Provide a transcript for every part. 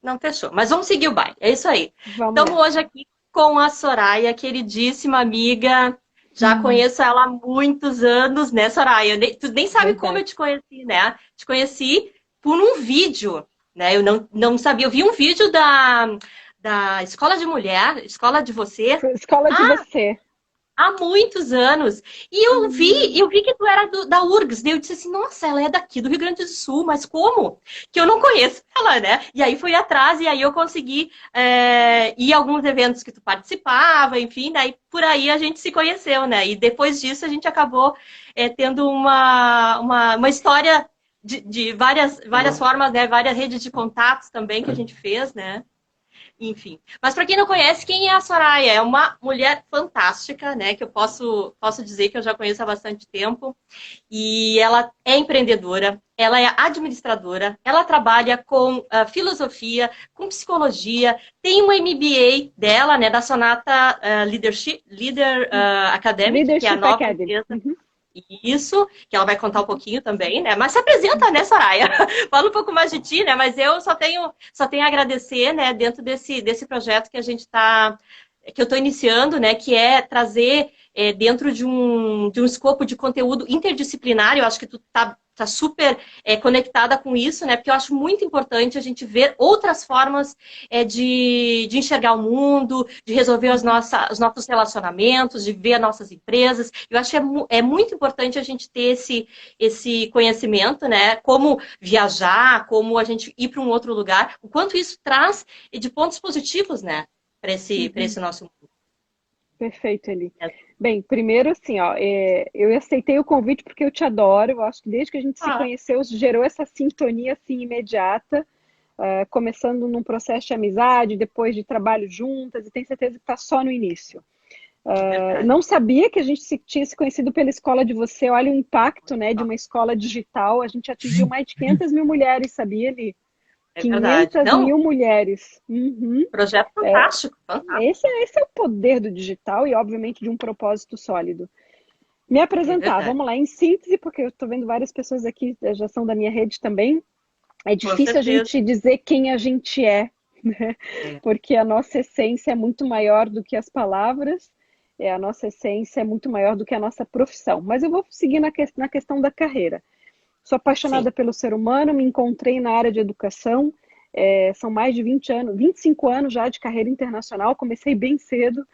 não fechou. Mas vamos seguir o baile, é isso aí. Vamos Estamos lá. hoje aqui com a Soraya, queridíssima amiga. Já conheço ela há muitos anos, né, Soraya? Tu nem sabe como Verdade. eu te conheci, né? Te conheci por um vídeo, né? Eu não sabia. Eu vi um vídeo da Escola de Mulher, Escola de Você, Escola de você. há muitos anos. E eu vi que tu era da URGS. Daí eu disse assim, nossa, ela é daqui do Rio Grande do Sul, mas como? Que eu não conheço ela, né? E aí fui atrás e aí eu consegui ir a alguns eventos que tu participava, enfim, daí por aí a gente se conheceu, né? E depois disso a gente acabou tendo uma história de várias formas, né? Várias redes de contatos também que a gente fez, né? Enfim. Mas para quem não conhece, quem é a Soraya? É uma mulher fantástica, né? Que eu posso dizer que eu já conheço há bastante tempo. E ela é empreendedora, ela é administradora, ela trabalha com filosofia, com psicologia, tem um MBA dela, né? Da Sonata Leader Academic, que é a Leadership nova Academy. empresa. Uhum. Isso, que ela vai contar um pouquinho também, né? Mas se apresenta, né, Soraya? Fala um pouco mais de ti, né? Mas eu só tenho a agradecer, né, dentro desse projeto que a gente que eu estou iniciando, né, que é trazer dentro de um escopo de conteúdo interdisciplinar. Eu acho que tu tá super conectada com isso, né? Porque eu acho muito importante a gente ver outras formas de enxergar o mundo, de resolver os nossos relacionamentos, de ver as nossas empresas. Eu acho que é muito importante a gente ter esse conhecimento, né? Como viajar, como a gente ir para um outro lugar, o quanto isso traz de pontos positivos, né? Para esse Uhum. nosso mundo. Perfeito, Eli. Bem, primeiro assim, ó, eu aceitei o convite porque eu te adoro. Eu acho que desde que a gente se Ah, conheceu, gerou essa sintonia assim imediata, começando num processo de amizade, depois de trabalho juntas, e tenho certeza que está só no início. é verdade. Não sabia que a gente tinha se conhecido pela escola de você. Olha o impacto, né, de uma escola digital. A gente atingiu mais de 500 mil mulheres, sabia, Eli? É verdade. 500 Não, mil mulheres. Uhum. projeto fantástico, fantástico. Esse é o poder do digital e, obviamente, de um propósito sólido. Me É apresentar, verdade. vamos lá, em síntese, porque eu estou vendo várias pessoas aqui, já são da minha rede também. É Com difícil a certeza. gente dizer quem a gente é, né? É. Porque a nossa essência é muito maior do que as palavras, a nossa essência é muito maior do que a nossa profissão. Mas eu vou seguir na questão da carreira. Sou Sim. apaixonada pelo ser humano, me encontrei na área de educação, são mais de 20 anos, 25 anos já de carreira internacional, comecei bem cedo,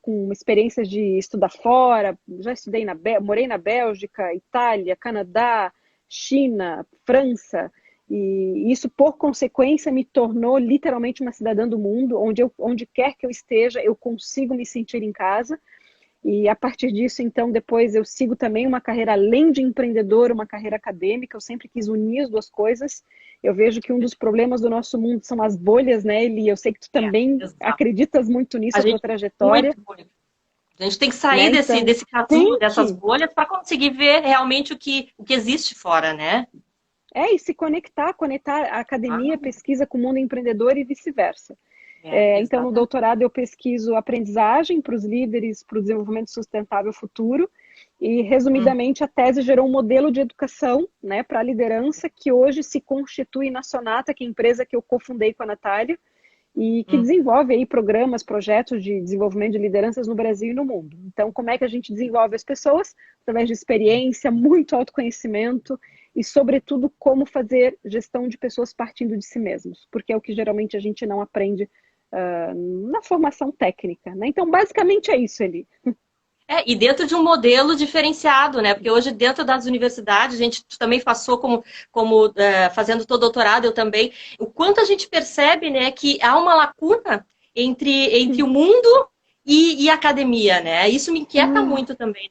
com experiências de estudar fora, já estudei morei na Bélgica, Itália, Canadá, China, França, e isso, por consequência, me tornou literalmente uma cidadã do mundo, onde quer que eu esteja, eu consigo me sentir em casa. E a partir disso, então, depois eu sigo também uma carreira além de empreendedor, uma carreira acadêmica. Eu sempre quis unir as duas coisas. Eu vejo que um dos problemas do nosso mundo são as bolhas, né, Eli? Eu sei que tu também Exato. acreditas muito nisso, A a tua gente, trajetória, muito, muito. A gente tem que sair né? desse, Então, desse casulo, tem dessas que. bolhas, para conseguir ver realmente o que existe fora, né? E se conectar a academia, a Ah, pesquisa com o mundo empreendedor e vice-versa. Então, no exatamente. doutorado, eu pesquiso aprendizagem para os líderes, para o desenvolvimento sustentável futuro. E, Hum, resumidamente, a tese gerou um modelo de educação, né, para a liderança que hoje se constitui na Sonata, que é a empresa que eu cofundei com a Natália, e que hum. desenvolve aí programas, projetos de desenvolvimento de lideranças no Brasil e no mundo. Então, como é que a gente desenvolve as pessoas? Através de experiência, muito autoconhecimento e, sobretudo, como fazer gestão de pessoas partindo de si mesmos, porque é o que geralmente a gente não aprende na formação técnica, né? Então, basicamente é isso, Eli. E dentro de um modelo diferenciado, né? Porque hoje, dentro das universidades, a gente também passou como fazendo todo doutorado, eu também, o quanto a gente percebe, né, que há uma lacuna entre o mundo e a academia, né? Isso me inquieta muito também.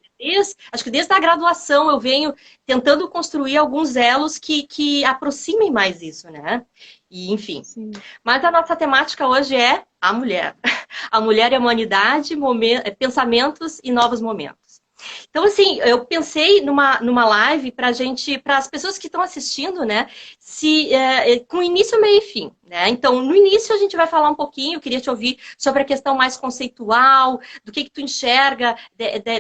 Acho que desde a graduação eu venho tentando construir alguns elos que aproximem mais isso, né? E, enfim. Sim. Mas a nossa temática hoje é a mulher. A mulher e a humanidade, pensamentos e novos momentos. Então, assim, eu pensei numa live para as pessoas que estão assistindo, né, com início, meio e fim. né? Então, no início a gente vai falar um pouquinho, eu queria te ouvir sobre a questão mais conceitual, do que tu enxerga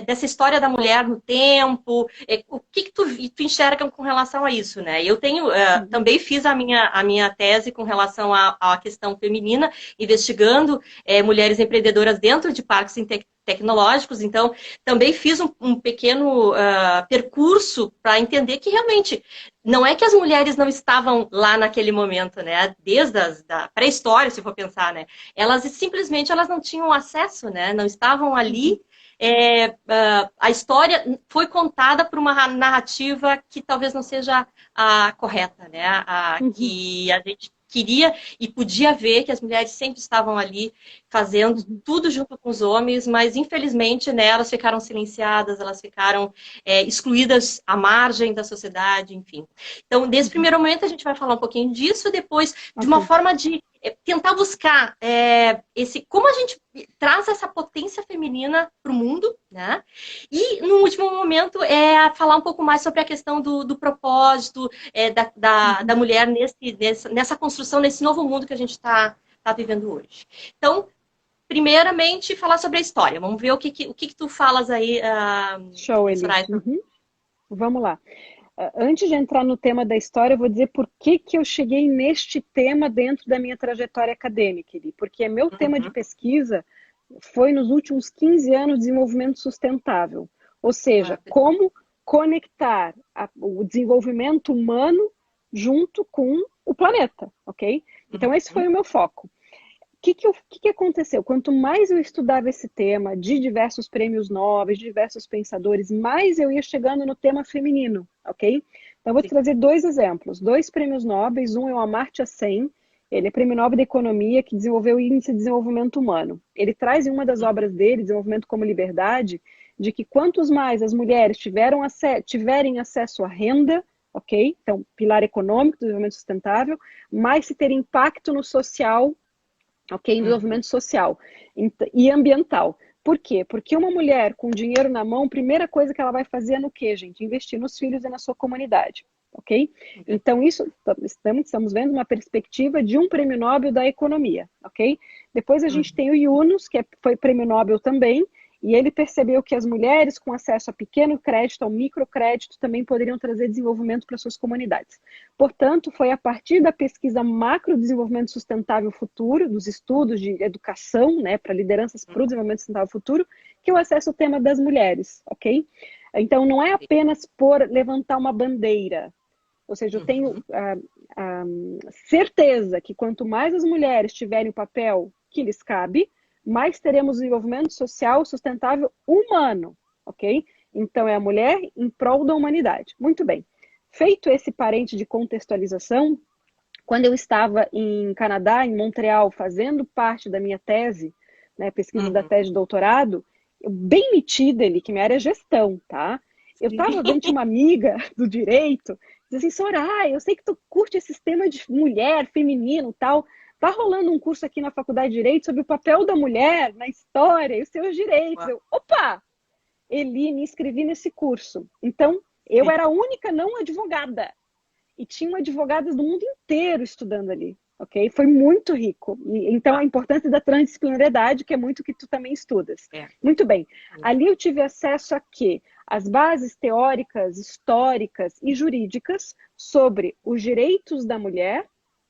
dessa história da mulher no tempo, o que tu enxerga com relação a isso, né? Eu tenho, também fiz a minha tese com relação à questão feminina, investigando mulheres empreendedoras dentro de parques tecnológicos, então também fiz um pequeno percurso para entender que realmente não é que as mulheres não estavam lá naquele momento, né? Desde da pré-história, se for pensar, né? Elas simplesmente elas não tinham acesso, né? Não estavam ali. A história foi contada por uma narrativa que talvez não seja a correta, né? Que a gente queria e podia ver que as mulheres sempre estavam ali fazendo tudo junto com os homens, mas infelizmente, né, elas ficaram silenciadas, elas ficaram excluídas à margem da sociedade, enfim. Então, nesse primeiro momento a gente vai falar um pouquinho disso, depois de uma forma de tentar buscar como a gente traz essa potência feminina para o mundo, né? E no último momento falar um pouco mais sobre a questão do propósito da mulher nessa construção, nesse novo mundo que a gente está vivendo hoje. Então, primeiramente, falar sobre a história. Vamos ver o que tu falas aí, Show, Eli. Vamos lá. Antes de entrar no tema da história, eu vou dizer por que eu cheguei neste tema dentro da minha trajetória acadêmica, Eli. Porque meu tema de pesquisa foi nos últimos 15 anos de desenvolvimento sustentável. Ou seja, como conectar o desenvolvimento humano junto com o planeta, ok? Então, esse foi o meu foco. O que aconteceu? Quanto mais eu estudava esse tema de diversos prêmios Nobel, de diversos pensadores, mais eu ia chegando no tema feminino, ok? Então, eu vou te trazer 2 exemplos. 2 prêmios Nobel, um é o Amartya Sen, ele é prêmio Nobel de Economia, que desenvolveu o Índice de Desenvolvimento Humano. Ele traz em uma das obras dele, Desenvolvimento como Liberdade, de que quantos mais as mulheres tiverem acesso à renda, ok? Então, pilar econômico do desenvolvimento sustentável, mais se ter impacto no social, ok? Desenvolvimento social e ambiental. Por quê? Porque uma mulher com dinheiro na mão, a primeira coisa que ela vai fazer é no quê, gente? Investir nos filhos e na sua comunidade, ok? Então, isso, estamos vendo uma perspectiva de um prêmio Nobel da economia, ok? Depois a gente tem o Yunus, que foi prêmio Nobel também, e ele percebeu que as mulheres com acesso a pequeno crédito, ao microcrédito, também poderiam trazer desenvolvimento para suas comunidades. Portanto, foi a partir da pesquisa macro desenvolvimento sustentável futuro, dos estudos de educação, né, para lideranças para o desenvolvimento sustentável futuro, que eu acesso o tema das mulheres, ok? Então, não é apenas por levantar uma bandeira. Ou seja, eu tenho a certeza que quanto mais as mulheres tiverem o papel que lhes cabe, mais teremos desenvolvimento social sustentável humano, ok? Então, é a mulher em prol da humanidade. Muito bem. Feito esse parente de contextualização, quando eu estava em Canadá, em Montreal, fazendo parte da minha tese, né, pesquisa da tese de doutorado, eu bem metida ali, que minha área é gestão, tá? Eu estava vendo uma amiga do direito, dizia assim, Soraya, eu sei que tu curte esse tema de mulher, feminino e tal, tá rolando um curso aqui na Faculdade de Direito sobre o papel da mulher na história e os seus direitos. Eu, opa! Eli, me inscrevi nesse curso. Então, eu era a única não advogada. E tinham advogadas do mundo inteiro estudando ali, ok? Foi muito rico. Então, a importância da transdisciplinariedade, que é muito que tu também estudas. Muito bem. Ali eu tive acesso a quê? As bases teóricas, históricas e jurídicas sobre os direitos da mulher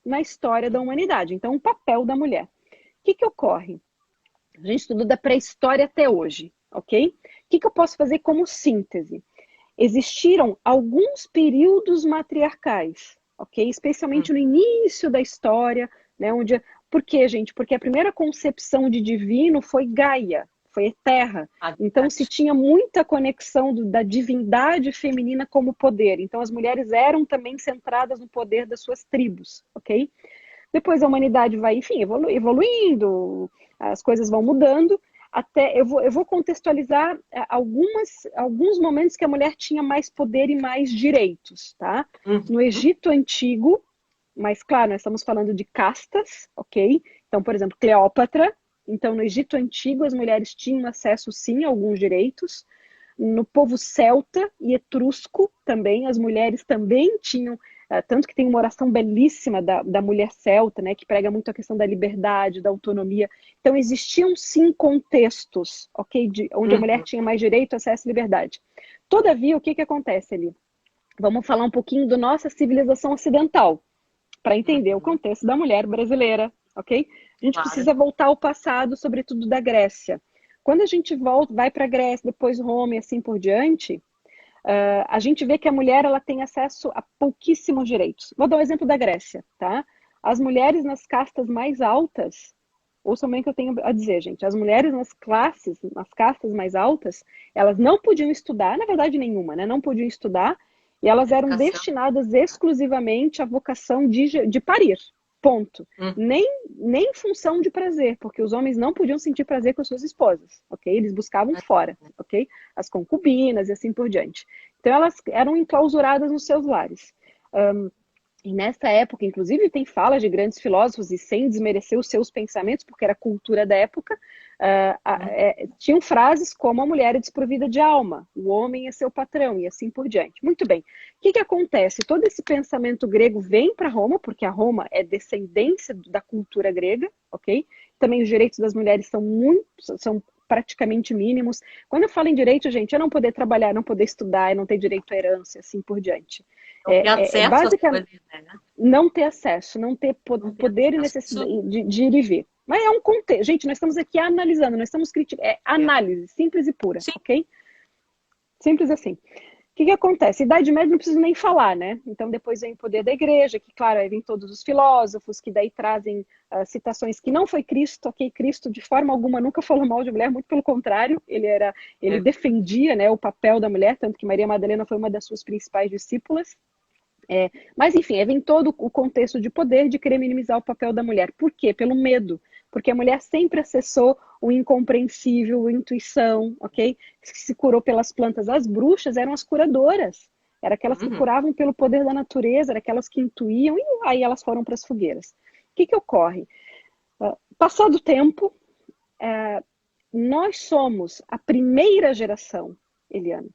na história da humanidade. Então, o papel da mulher. O que ocorre? A gente estudou da pré-história até hoje, ok? O que eu posso fazer como síntese? Existiram alguns períodos matriarcais, ok? Especialmente no início da história, né? Por quê, gente? Porque a primeira concepção de divino foi Gaia, foi Terra. Então, se tinha muita conexão da divindade feminina como poder. Então, as mulheres eram também centradas no poder das suas tribos, ok? Depois a humanidade vai, enfim, evoluindo, as coisas vão mudando. Até eu vou contextualizar alguns momentos que a mulher tinha mais poder e mais direitos, tá? No Egito Antigo, mas claro, nós estamos falando de castas, ok? Então, por exemplo, Cleópatra. Então, no Egito Antigo, as mulheres tinham acesso, sim, a alguns direitos. No povo celta e etrusco também, as mulheres também tinham tanto que tem uma oração belíssima da mulher celta, né, que prega muito a questão da liberdade, da autonomia. Então, existiam sim contextos, ok, onde a mulher tinha mais direito, acesso e liberdade. Todavia, o que acontece ali? Vamos falar um pouquinho da nossa civilização ocidental, para entender o contexto da mulher brasileira, ok? A gente precisa voltar ao passado, sobretudo da Grécia. Quando a gente vai para a Grécia, depois Roma e assim por diante, a gente vê que a mulher ela tem acesso a pouquíssimos direitos. Vou dar um exemplo da Grécia, tá? As mulheres nas castas mais altas, ouçam bem o que eu tenho a dizer, gente. As mulheres nas castas mais altas, elas não podiam estudar, na verdade nenhuma, né? Não podiam estudar, e elas eram destinadas exclusivamente à vocação de parir. Ponto. Nem em função de prazer, porque os homens não podiam sentir prazer com as suas esposas, ok? Eles buscavam fora, ok? As concubinas e assim por diante. Então elas eram enclausuradas nos seus lares. E nessa época, inclusive, tem falas de grandes filósofos, e sem desmerecer os seus pensamentos, porque era a cultura da época, tinham frases como a mulher é desprovida de alma, o homem é seu patrão, e assim por diante. Muito bem. O que acontece? Todo esse pensamento grego vem para Roma, porque a Roma é descendência da cultura grega, ok? Também os direitos das mulheres são praticamente mínimos. Quando eu falo em direito, gente, é não poder trabalhar, não poder estudar, é não ter direito à herança, assim por diante. Não ter acesso às coisas, né? Não ter acesso, não ter poder e necessidade de ir e vir. Mas é um contexto. Gente, nós estamos aqui analisando, nós estamos criticando. É análise, simples e pura, ok? Simples assim. O que acontece? Idade Média não preciso nem falar, né? Então depois vem o poder da igreja, que claro, aí vem todos os filósofos, que daí trazem citações que não foi Cristo, ok? Cristo de forma alguma nunca falou mal de mulher, muito pelo contrário, ele defendia, né, o papel da mulher, tanto que Maria Madalena foi uma das suas principais discípulas. Mas enfim, vem todo o contexto de poder, de querer minimizar o papel da mulher. Por quê? Pelo medo. Porque a mulher sempre acessou o incompreensível, a intuição, ok? Se curou pelas plantas. As bruxas eram as curadoras. Eram aquelas que curavam pelo poder da natureza, eram aquelas que intuíam, e aí elas foram para as fogueiras. O que ocorre? Passado o tempo, nós somos a primeira geração, Eliane,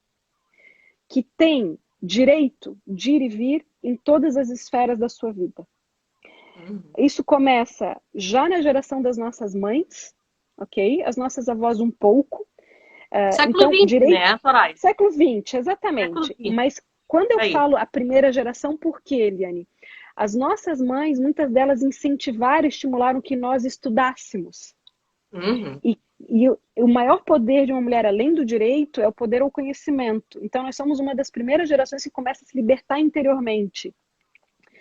que tem direito de ir e vir em todas as esferas da sua vida. Isso começa já na geração das nossas mães, ok? As nossas avós um pouco. Século XX, né, Soraya? Século XX, exatamente. Século XX. Mas quando eu falo a primeira geração, por quê, Eliane? As nossas mães, muitas delas incentivaram e estimularam que nós estudássemos. E o maior poder de uma mulher, além do direito, é o poder ao conhecimento. Então, nós somos uma das primeiras gerações que começa a se libertar interiormente.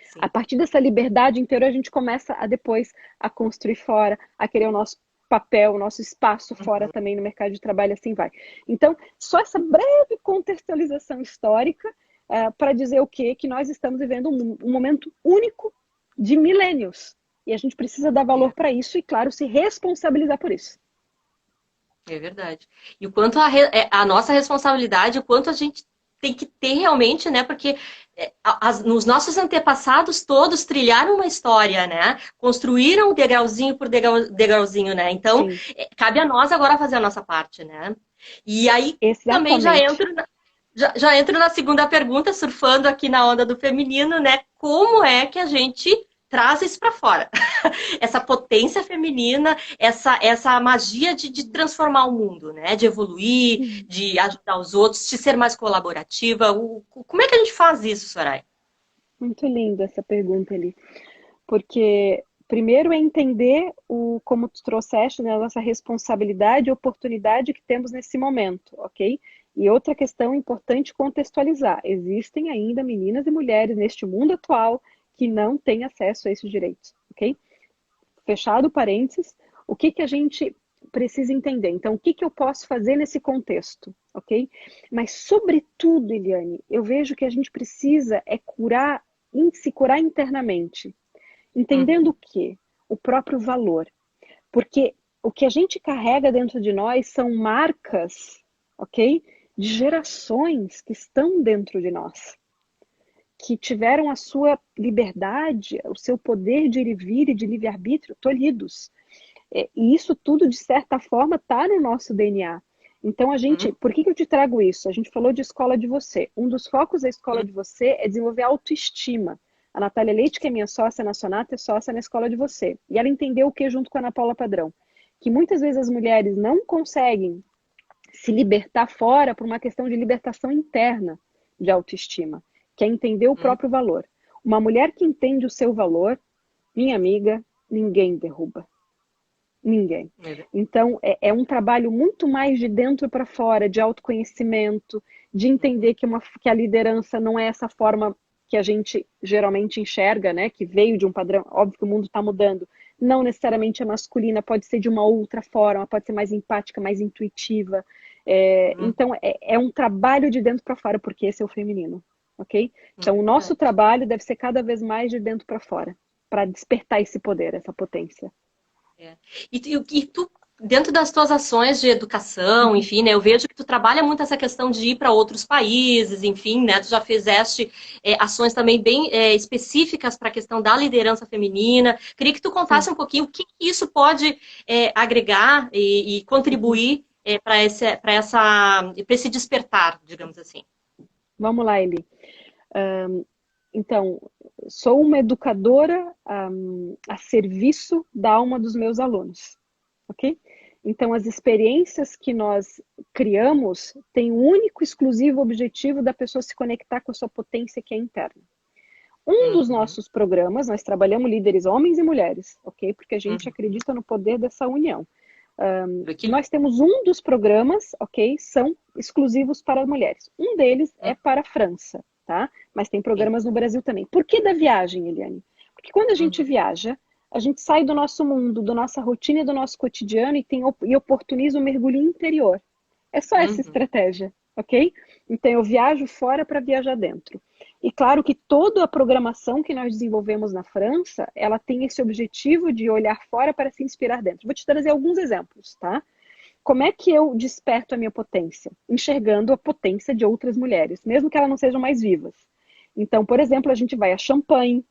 Sim. A partir dessa liberdade interior, a gente começa depois a construir fora, a querer o nosso papel, o nosso espaço fora também no mercado de trabalho, assim vai. Então, só essa breve contextualização histórica para dizer o quê? Que nós estamos vivendo um momento único de milênios. E a gente precisa dar valor para isso e, claro, se responsabilizar por isso. É verdade. E o quanto a nossa responsabilidade, o quanto a gente tem que ter realmente, né? Porque os nossos antepassados todos trilharam uma história, né? Construíram degrauzinho por degrauzinho, né? Então, cabe a nós agora fazer a nossa parte, né? E aí também já entro na segunda pergunta, surfando aqui na onda do feminino, né? Como é que a gente traz isso para fora? Essa potência feminina, essa magia de transformar o mundo, né? De evoluir, de ajudar os outros, de ser mais colaborativa. Como é que a gente faz isso, Soraya? Muito linda essa pergunta ali. Porque primeiro é entender como tu trouxeste, né, a nossa responsabilidade e oportunidade que temos nesse momento, ok? E outra questão importante contextualizar. Existem ainda meninas e mulheres neste mundo atual que não têm acesso a esses direitos, ok? Fechado parênteses, o que a gente precisa entender? Então, o que eu posso fazer nesse contexto, ok? Mas, sobretudo, Eliane, eu vejo que a gente precisa se curar internamente, entendendo o quê? O próprio valor. Porque o que a gente carrega dentro de nós são marcas, ok? De gerações que estão dentro de nós, que tiveram a sua liberdade, o seu poder de ir e vir e de livre-arbítrio tolhidos. E isso tudo, de certa forma, está no nosso DNA. Então, por que eu te trago isso? A gente falou de escola de você. Um dos focos da escola de você é desenvolver autoestima. A Natália Leite, que é minha sócia na Sonata, é sócia na Escola de Você. E ela entendeu o que junto com a Ana Paula Padrão? Que muitas vezes as mulheres não conseguem se libertar fora por uma questão de libertação interna de autoestima, que é entender o próprio valor. Uma mulher que entende o seu valor, minha amiga, ninguém derruba. Ninguém. Então, é um trabalho muito mais de dentro para fora, de autoconhecimento, de entender que a liderança não é essa forma que a gente geralmente enxerga, né? Que veio de um padrão, óbvio que o mundo está mudando, não necessariamente é masculina, pode ser de uma outra forma, pode ser mais empática, mais intuitiva. Então, é um trabalho de dentro para fora, porque esse é o feminino, ok? Então, o nosso trabalho deve ser cada vez mais de dentro para fora, para despertar esse poder, essa potência. E tu, dentro das tuas ações de educação, enfim, né, eu vejo que tu trabalha muito essa questão de ir para outros países, enfim, né, tu já fizeste ações também bem específicas para a questão da liderança feminina. Queria que tu contasse um pouquinho o que isso pode agregar e contribuir para esse despertar, digamos assim. Vamos lá, Eli. Então, sou uma educadora a serviço da alma dos meus alunos, ok? Então, as experiências que nós criamos têm o único, exclusivo objetivo da pessoa se conectar com a sua potência que é interna. Um dos nossos programas, nós trabalhamos líderes homens e mulheres, ok? Porque a gente acredita no poder dessa união. Nós temos um dos programas, ok? São exclusivos para mulheres. Um deles é para a França, tá? Mas tem programas no Brasil também. Por que da viagem, Eliane? Porque quando a gente viaja, a gente sai do nosso mundo, da nossa rotina e do nosso cotidiano e oportuniza o mergulho interior. É só essa estratégia, ok? Então eu viajo fora para viajar dentro. E claro que toda a programação que nós desenvolvemos na França, ela tem esse objetivo de olhar fora para se inspirar dentro. Vou te trazer alguns exemplos, tá? Como é que eu desperto a minha potência? Enxergando a potência de outras mulheres, mesmo que elas não sejam mais vivas. Então, por exemplo, a gente vai a Champagne,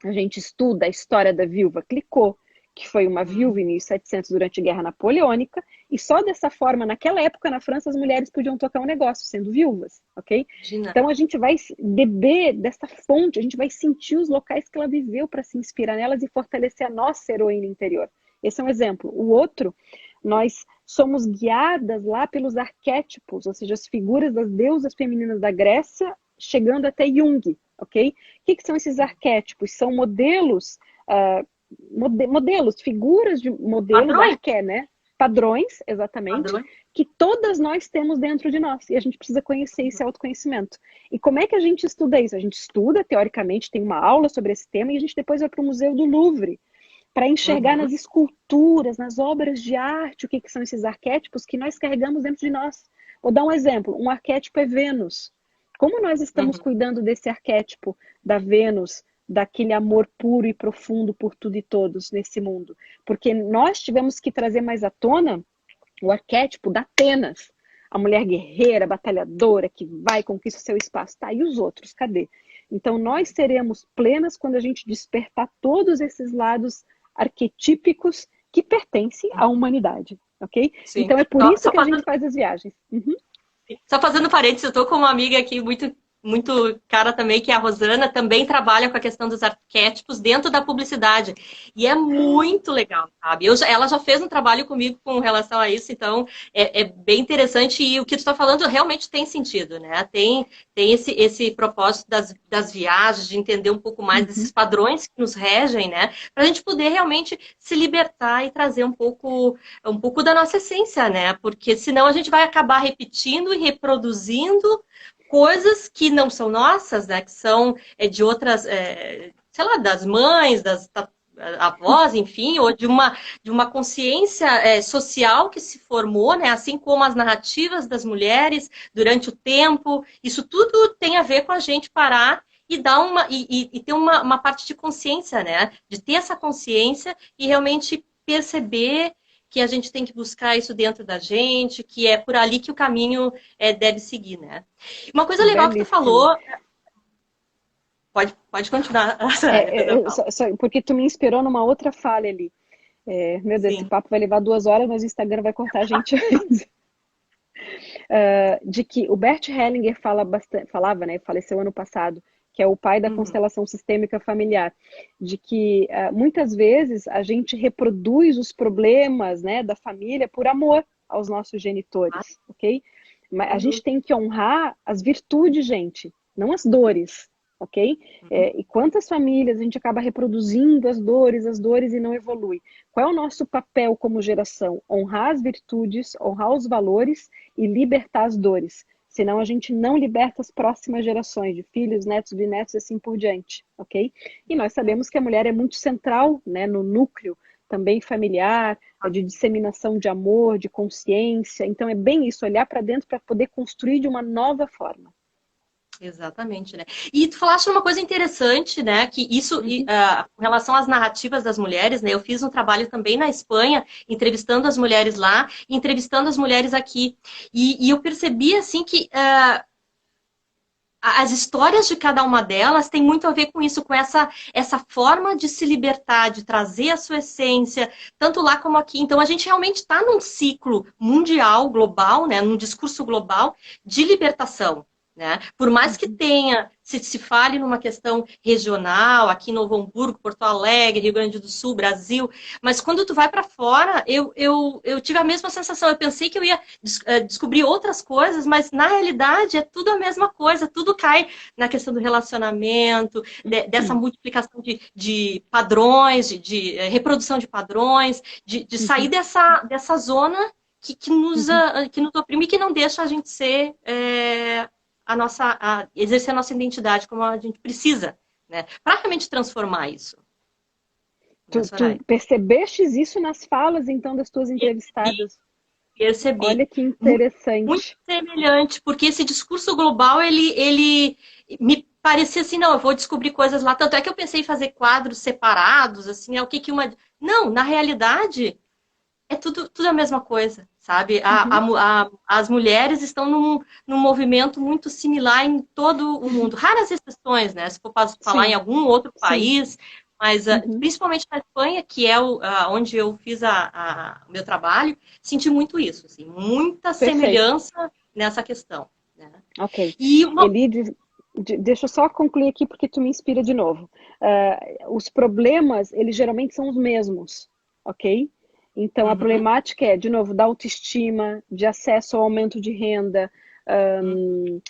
a gente estuda a história da viúva Clicquot, que foi uma viúva em 1700 durante a Guerra Napoleônica, e só dessa forma, naquela época, na França, as mulheres podiam tocar um negócio, sendo viúvas, ok? Então a gente vai beber dessa fonte, a gente vai sentir os locais que ela viveu para se inspirar nelas e fortalecer a nossa heroína interior. Esse é um exemplo. O outro, nós somos guiadas lá pelos arquétipos, ou seja, as figuras das deusas femininas da Grécia, chegando até Jung, ok? O que são esses arquétipos? São modelos, figuras de modelo da arqué, né? Padrões, exatamente, que todas nós temos dentro de nós. E a gente precisa conhecer esse autoconhecimento. E como é que a gente estuda isso? A gente estuda, teoricamente, tem uma aula sobre esse tema, e a gente depois vai para o Museu do Louvre, para enxergar nas esculturas, nas obras de arte, o que são esses arquétipos que nós carregamos dentro de nós. Vou dar um exemplo. Um arquétipo é Vênus. Como nós estamos cuidando desse arquétipo da Vênus, daquele amor puro e profundo por tudo e todos nesse mundo? Porque nós tivemos que trazer mais à tona o arquétipo da Atenas, a mulher guerreira, batalhadora, que vai, conquista seu espaço. Tá, e os outros, cadê? Então nós seremos plenas quando a gente despertar todos esses lados arquetípicos que pertencem à humanidade, ok? Sim. Então é por isso que a gente faz as viagens. Só fazendo parênteses, eu tô com uma amiga aqui muito cara também, que é a Rosana, também trabalha com a questão dos arquétipos dentro da publicidade. E é muito legal, sabe? Ela já fez um trabalho comigo com relação a isso, então é bem interessante. E o que tu está falando realmente tem sentido, né? Tem esse propósito das viagens, de entender um pouco mais desses padrões que nos regem, né? Para a gente poder realmente se libertar e trazer um pouco da nossa essência, né? Porque senão a gente vai acabar repetindo e reproduzindo coisas que não são nossas, né? Que são de outras, sei lá, das mães, das avós, enfim, ou de uma consciência social que se formou, né? Assim como as narrativas das mulheres durante o tempo. Isso tudo tem a ver com a gente parar e dar e ter uma parte de consciência, né? De ter essa consciência e realmente perceber que a gente tem que buscar isso dentro da gente, que é por ali que o caminho deve seguir, né? Uma coisa legal que tu falou... Pode continuar. Porque tu me inspirou numa outra fala ali. Meu Deus, esse papo vai levar 2 horas, mas o Instagram vai cortar a gente antes. De que o Bert Hellinger falava, né, faleceu ano passado, que é o pai da Uhum. constelação sistêmica familiar, de que muitas vezes a gente reproduz os problemas, né, da família por amor aos nossos Ah, genitores, ok? Mas a sem gente dúvida. tem que honrar as virtudes, gente, não as dores, ok? Uhum. E quantas famílias a gente acaba reproduzindo as dores e não evolui? Qual é o nosso papel como geração? Honrar as virtudes, honrar os valores e libertar as dores. Senão a gente não liberta as próximas gerações de filhos, netos, bisnetos e assim por diante, ok? E nós sabemos que a mulher é muito central, né, no núcleo também familiar, de disseminação de amor, de consciência. Então é bem isso, olhar para dentro para poder construir de uma nova forma. Exatamente, né? E tu falaste uma coisa interessante, né? Que isso, Uhum. com relação às narrativas das mulheres, né? Eu fiz um trabalho também na Espanha, entrevistando as mulheres lá, e entrevistando as mulheres aqui. E eu percebi, assim, que as histórias de cada uma delas têm muito a ver com isso, com essa forma de se libertar, de trazer a sua essência, tanto lá como aqui. Então, a gente realmente está num ciclo mundial, global, né, num discurso global de libertação. Né? Por mais que Uhum. tenha, se fale numa questão regional, aqui em Novo Hamburgo, Porto Alegre, Rio Grande do Sul, Brasil, mas quando tu vai para fora, eu tive a mesma sensação. Eu pensei que eu ia descobrir outras coisas, mas na realidade é tudo a mesma coisa, tudo cai na questão do relacionamento, dessa multiplicação de padrões, de reprodução de padrões, de sair Uhum. dessa zona Uhum. que nos oprime e que não deixa a gente ser exercer a nossa identidade como a gente precisa, né? Para realmente transformar isso, né, Tu Soraya? percebestes isso nas falas, então, das tuas Percebi, entrevistadas? percebi. Olha que Muito, muito interessante. semelhante, porque esse discurso global, ele me parecia assim, não, eu vou descobrir coisas lá. Tanto é que eu pensei em fazer quadros separados, assim, é o que uma. Não, na realidade, é tudo a mesma coisa, sabe? Uhum. As mulheres estão num movimento muito similar em todo o Uhum. mundo. Raras exceções, né? Se for falar em Sim, algum outro sim. país, mas Uhum. principalmente na Espanha, que é onde eu fiz o meu trabalho, senti muito isso, assim, muita Perfeito. semelhança nessa questão. Né? Ok. E uma. Elides, deixa eu só concluir aqui porque tu me inspira de novo. Os problemas, eles geralmente são os mesmos, ok? Então, a Uhum, problemática é, de novo, da autoestima, de acesso ao aumento de renda, uhum,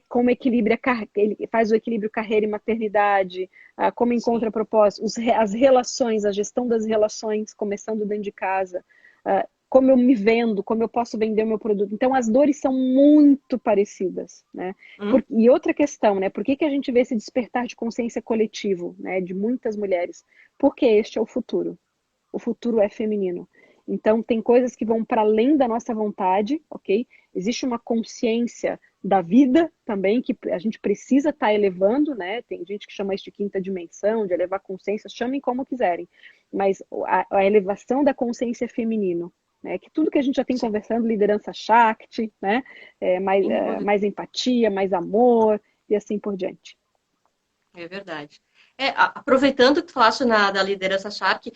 como equilibra, ele faz o equilíbrio carreira e maternidade, como sim. encontra propósito, as relações, a gestão das relações, começando dentro de casa, como eu me vendo, como eu posso vender o meu produto. Então, as dores são muito parecidas, né? Uhum, E outra questão, né? Por que a gente vê esse despertar de consciência coletivo, né? De muitas mulheres? Porque este é o futuro. O futuro é feminino. Então, tem coisas que vão para além da nossa vontade, ok? Existe uma consciência da vida também que a gente precisa estar elevando, né? Tem gente que chama isso de quinta dimensão, de elevar consciência, chamem como quiserem. Mas a elevação da consciência feminino, né? Que tudo que a gente já tem sim, conversando, liderança Shakti, né? sem dúvida. Mais empatia, mais amor e assim por diante. É verdade. Aproveitando que tu falaste da liderança Shark,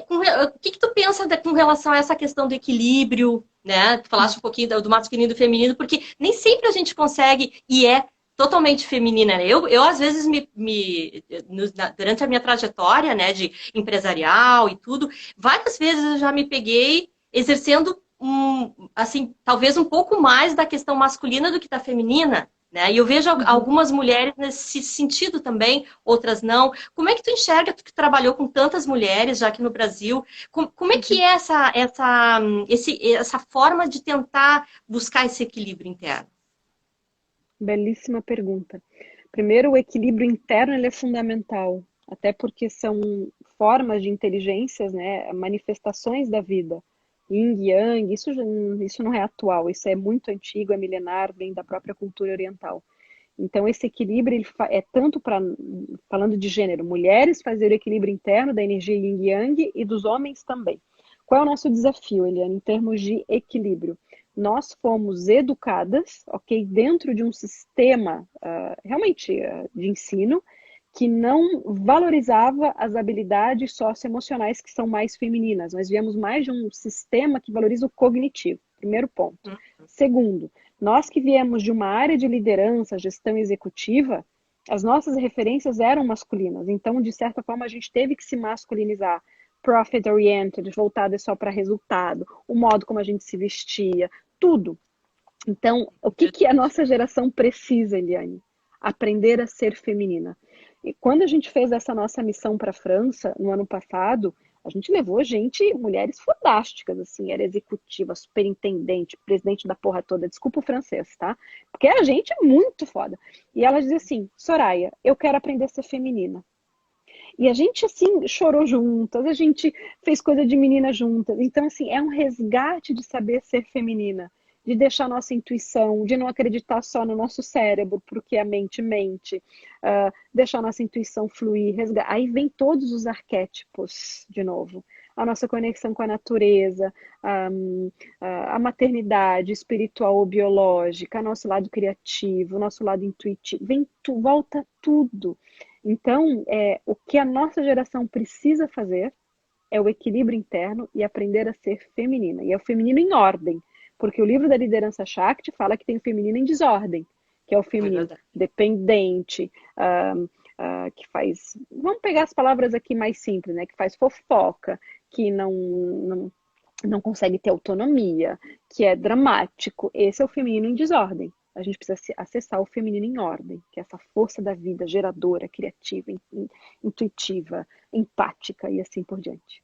o que tu pensa com relação a essa questão do equilíbrio, né? Tu falaste um pouquinho do masculino e do feminino, porque nem sempre a gente consegue e é totalmente feminina, né? Eu às vezes durante a minha trajetória, né, de empresarial e tudo, várias vezes eu já me peguei exercendo assim, talvez um pouco mais da questão masculina do que da feminina. Né? E eu vejo Uhum. algumas mulheres nesse sentido também, outras não. Como é que tu enxerga, tu que trabalhou com tantas mulheres já aqui no Brasil, como é que Uhum. é essa forma de tentar buscar esse equilíbrio interno? Belíssima pergunta. Primeiro, o equilíbrio interno ele é fundamental, até porque são formas de inteligências, né, manifestações da vida. Yin e Yang, isso não é atual, isso é muito antigo, é milenar, vem da própria cultura oriental. Então, esse equilíbrio é tanto para, falando de gênero, mulheres fazer o equilíbrio interno da energia Yin e Yang e dos homens também. Qual é o nosso desafio, Eliane, em termos de equilíbrio? Nós fomos educadas, ok, dentro de um sistema realmente de ensino que não valorizava as habilidades socioemocionais que são mais femininas. Nós viemos mais de um sistema que valoriza o cognitivo. Primeiro ponto. Segundo, nós que viemos de uma área de liderança, gestão executiva, as nossas referências eram masculinas. Então, de certa forma, a gente teve que se masculinizar. Profit-oriented, voltada só para resultado, o modo como a gente se vestia, tudo. Então, o que, que a nossa geração precisa, Eliane? Aprender a ser feminina. E quando a gente fez essa nossa missão para a França, no ano passado, a gente levou gente, mulheres fantásticas, assim, era executiva, superintendente, presidente da porra toda, desculpa o francês, tá? Porque a gente é muito foda. E ela dizia assim, Soraya, eu quero aprender a ser feminina. E a gente, assim, chorou juntas, a gente fez coisa de menina juntas. Então, assim, é um resgate de saber ser feminina, de deixar a nossa intuição, de não acreditar só no nosso cérebro, porque a mente mente, deixar a nossa intuição fluir, resgatar. Aí vem todos os arquétipos, de novo. A nossa conexão com a natureza, a maternidade espiritual ou biológica, nosso lado criativo, nosso lado intuitivo, volta tudo. Então, o que a nossa geração precisa fazer é o equilíbrio interno e aprender a ser feminina. E é o feminino em ordem, porque o livro da liderança Shakti fala que tem o feminino em desordem, que é o feminino dependente, que faz... Vamos pegar as palavras aqui mais simples, né? Que faz fofoca, que não consegue ter autonomia, que é dramático. Esse é o feminino em desordem. A gente precisa acessar o feminino em ordem, que é essa força da vida geradora, criativa, intuitiva, empática e assim por diante.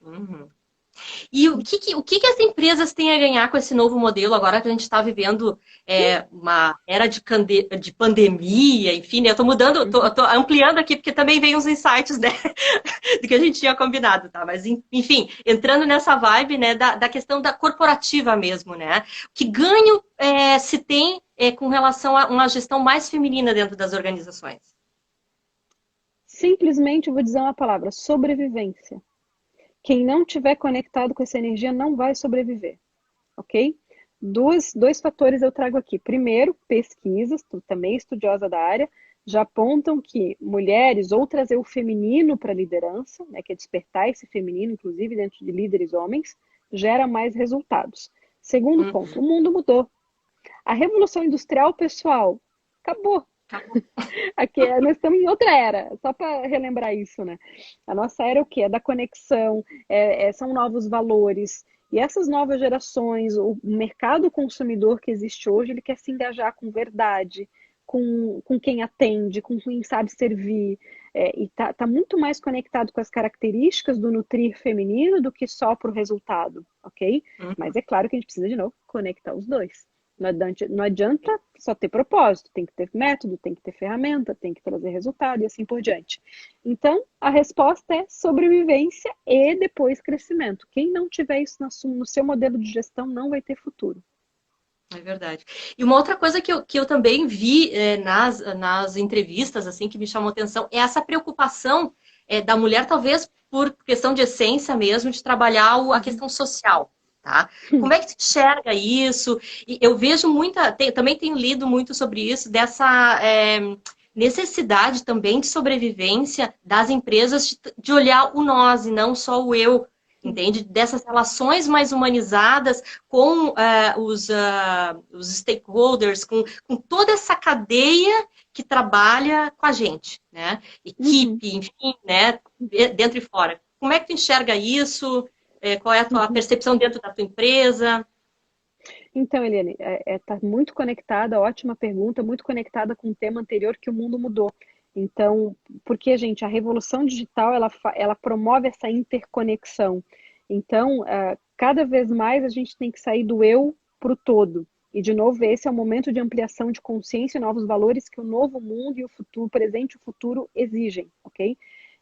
Uhum. E o que as empresas têm a ganhar com esse novo modelo, agora que a gente está vivendo uma era de pandemia, enfim, né? Eu estou mudando, tô ampliando aqui, porque também vem uns insights, né, do que a gente tinha combinado, tá? Mas, enfim, entrando nessa vibe, né, da questão da corporativa mesmo, né? Que ganho se tem com relação a uma gestão mais feminina dentro das organizações? Simplesmente eu vou dizer uma palavra: sobrevivência. Quem não tiver conectado com essa energia não vai sobreviver, ok? Dois fatores eu trago aqui. Primeiro, pesquisas, tu também estudiosa da área, já apontam que mulheres, ou trazer o feminino para a liderança, né, que é despertar esse feminino, inclusive dentro de líderes homens, gera mais resultados. Segundo ponto, o mundo mudou. A revolução industrial, pessoal, acabou. Aqui, nós estamos em outra era, só para relembrar isso, né? A nossa era é o quê? É da conexão, são novos valores. E essas novas gerações, o mercado consumidor que existe hoje, ele quer se engajar com verdade, com quem atende, com quem sabe servir. E tá muito mais conectado com as características do nutrir feminino do que só para o resultado, ok? Mas é claro que a gente precisa, de novo, conectar os dois. Não adianta só ter propósito, tem que ter método, tem que ter ferramenta, tem que trazer resultado e assim por diante. Então, a resposta é sobrevivência e depois crescimento. Quem não tiver isso no seu modelo de gestão não vai ter futuro. É verdade. E uma outra coisa que eu também vi nas entrevistas, assim, que me chamou atenção, é essa preocupação da mulher, talvez por questão de essência mesmo, de trabalhar a questão social. Tá? Como é que tu enxerga isso? E eu vejo também tenho lido muito sobre isso, dessa necessidade também de sobrevivência das empresas de olhar o nós e não só o eu, entende? Dessas relações mais humanizadas com os stakeholders, com toda essa cadeia que trabalha com a gente, né? Equipe, enfim, né? Dentro e fora. Como é que tu enxerga isso? Qual é a tua percepção dentro da tua empresa? Então, Eliane, está muito conectada, ótima pergunta, muito conectada com o tema anterior, que o mundo mudou. Então, porque, gente, a revolução digital, ela promove essa interconexão. Então, cada vez mais a gente tem que sair do eu para o todo. E, de novo, esse é o momento de ampliação de consciência e novos valores que o novo mundo e o futuro, o presente e o futuro exigem, ok?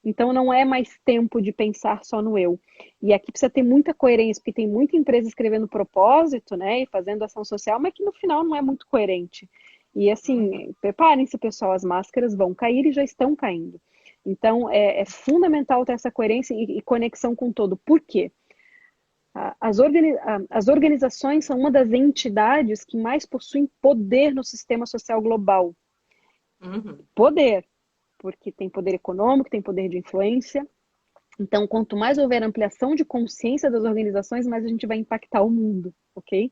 Então, não é mais tempo de pensar só no eu. E aqui precisa ter muita coerência, porque tem muita empresa escrevendo propósito, né, e fazendo ação social, mas que no final não é muito coerente. E assim, preparem-se, pessoal, as máscaras vão cair e já estão caindo. Então, é fundamental ter essa coerência e conexão com o todo. Por quê? As organizações são uma das entidades que mais possuem poder no sistema social global. Poder, porque tem poder econômico, tem poder de influência. Então, quanto mais houver ampliação de consciência das organizações, mais a gente vai impactar o mundo, ok?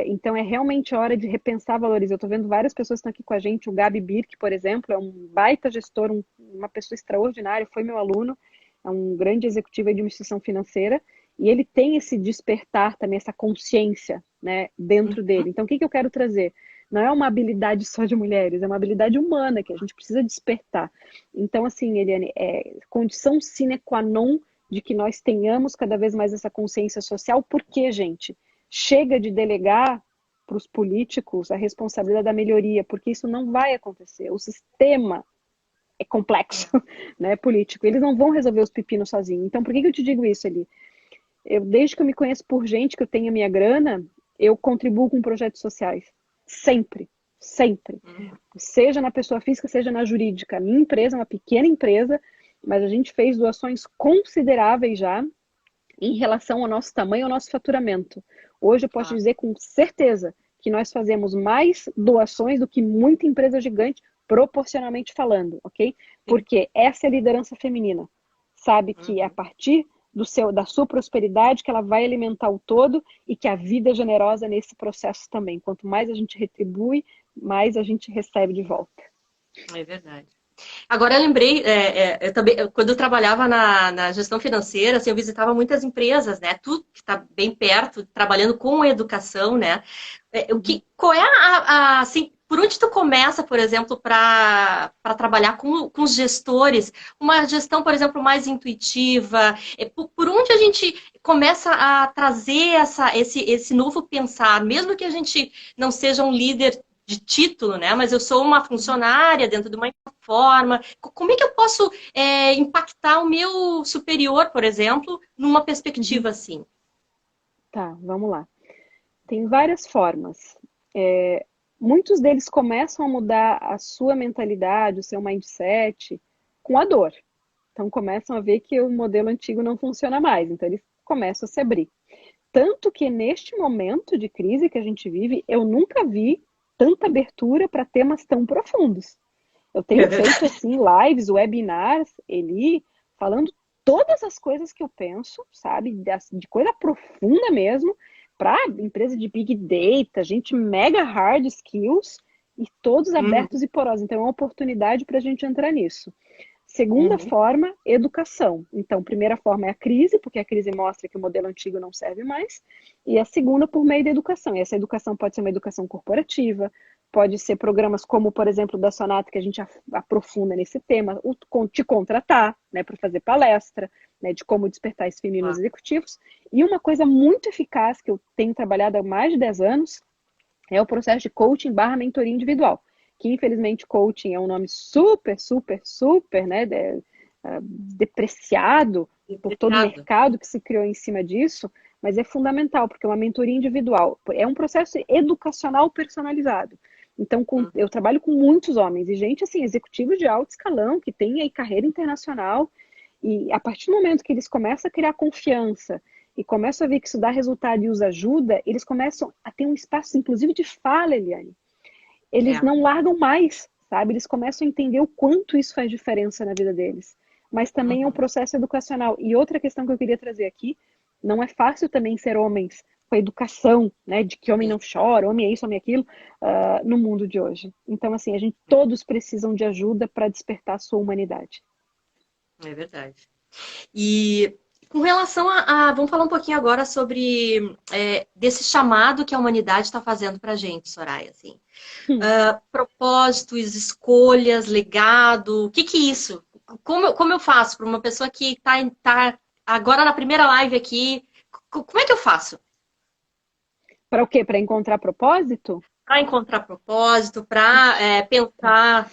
Então, é realmente hora de repensar valores. Eu estou vendo várias pessoas que estão aqui com a gente. O Gabi Birk, por exemplo, é um baita gestor, uma pessoa extraordinária, foi meu aluno, é um grande executivo aí de uma instituição financeira, e ele tem esse despertar também, essa consciência, né, dentro dele. Então, o que eu quero trazer? Não é uma habilidade só de mulheres, é uma habilidade humana que a gente precisa despertar. Então, assim, Eliane, é condição sine qua non de que nós tenhamos cada vez mais essa consciência social, porque, gente, chega de delegar para os políticos a responsabilidade da melhoria, porque isso não vai acontecer. O sistema é complexo, né, político. Eles não vão resolver os pepinos sozinhos. Então, por que eu te digo isso, Eli? Desde que eu me conheço por gente, que eu tenho a minha grana, eu contribuo com projetos sociais. Sempre. Sempre. Seja na pessoa física, seja na jurídica. A minha empresa é uma pequena empresa, mas a gente fez doações consideráveis já em relação ao nosso tamanho, ao nosso faturamento. Hoje eu posso dizer com certeza que nós fazemos mais doações do que muita empresa gigante, proporcionalmente falando, ok? Porque essa é a liderança feminina. Sabe que é a partir da sua prosperidade que ela vai alimentar o todo e que a vida é generosa nesse processo também. Quanto mais a gente retribui, mais a gente recebe de volta. É verdade. Agora eu lembrei, eu também, quando eu trabalhava na gestão financeira, assim, eu visitava muitas empresas, né? Tu que está bem perto, trabalhando com educação, né? Qual é assim, por onde tu começa, por exemplo, para trabalhar com os gestores? Uma gestão, por exemplo, mais intuitiva? Por onde a gente começa a trazer esse novo pensar, mesmo que a gente não seja um líder de título, né? Mas eu sou uma funcionária dentro de uma forma. Como é que eu posso impactar o meu superior, por exemplo, numa perspectiva assim? Tá, vamos lá. Tem várias formas. Muitos deles começam a mudar a sua mentalidade, o seu mindset, com a dor. Então começam a ver que o modelo antigo não funciona mais. Então eles começam a se abrir. Tanto que neste momento de crise que a gente vive, eu nunca vi tanta abertura para temas tão profundos. Eu tenho feito assim lives, webinars, Eli, falando todas as coisas que eu penso, sabe, de coisa profunda mesmo, para empresa de big data, gente mega hard skills e todos abertos e porosos. Então é uma oportunidade para a gente entrar nisso. Segunda forma, educação. Então, primeira forma é a crise, porque a crise mostra que o modelo antigo não serve mais. E a segunda, por meio da educação. E essa educação pode ser uma educação corporativa, pode ser programas como, por exemplo, da Sonata, que a gente aprofunda nesse tema, te contratar, né, para fazer palestra, né, de como despertar esse feminino nos executivos. E uma coisa muito eficaz que eu tenho trabalhado há mais de 10 anos é o processo de coaching / mentoria individual. Que infelizmente coaching é um nome super, super, super, né, depreciado por todo o mercado que se criou em cima disso, mas é fundamental, porque é uma mentoria individual, é um processo educacional personalizado. Então, eu trabalho com muitos homens e gente, assim, executivos de alto escalão, que tem aí carreira internacional, e a partir do momento que eles começam a criar confiança e começam a ver que isso dá resultado e os ajuda, eles começam a ter um espaço, inclusive, de fala, Eliane. Eles não largam mais, sabe? Eles começam a entender o quanto isso faz diferença na vida deles. Mas também é um processo educacional. E outra questão que eu queria trazer aqui, não é fácil também ser homens com a educação, né? De que homem não chora, homem é isso, homem é aquilo, no mundo de hoje. Então, assim, todos precisam de ajuda para despertar a sua humanidade. É verdade. E com relação vamos falar um pouquinho agora sobre desse chamado que a humanidade está fazendo para a gente, Soraya. Assim. Propósitos, escolhas, legado, o que é isso? Como eu faço para uma pessoa que está agora na primeira live aqui? Como é que eu faço? Para o quê? Para encontrar propósito? Para encontrar propósito, para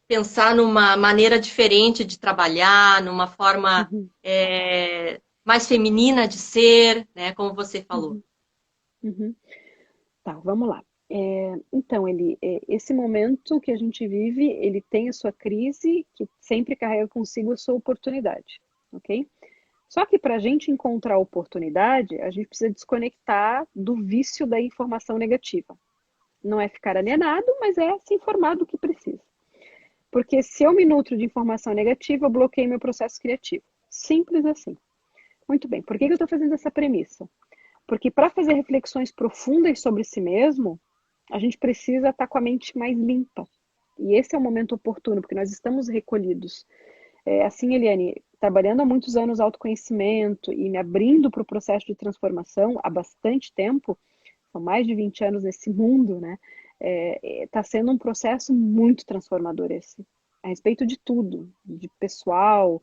pensar numa maneira diferente de trabalhar, numa forma mais feminina de ser, né? Como você falou. Tá, vamos lá. Então, esse momento que a gente vive, ele tem a sua crise, que sempre carrega consigo a sua oportunidade, ok? Só que para a gente encontrar a oportunidade, a gente precisa desconectar do vício da informação negativa. Não é ficar alienado, mas é se informar do que precisa. Porque se eu me nutro de informação negativa, eu bloqueio meu processo criativo. Simples assim. Muito bem, por que eu estou fazendo essa premissa? Porque para fazer reflexões profundas sobre si mesmo, a gente precisa estar com a mente mais limpa. E esse é o momento oportuno, porque nós estamos recolhidos. Assim, Eliane, trabalhando há muitos anos autoconhecimento e me abrindo para o processo de transformação há bastante tempo, são mais de 20 anos nesse mundo, né? Está sendo um processo muito transformador esse, a respeito de tudo, de pessoal,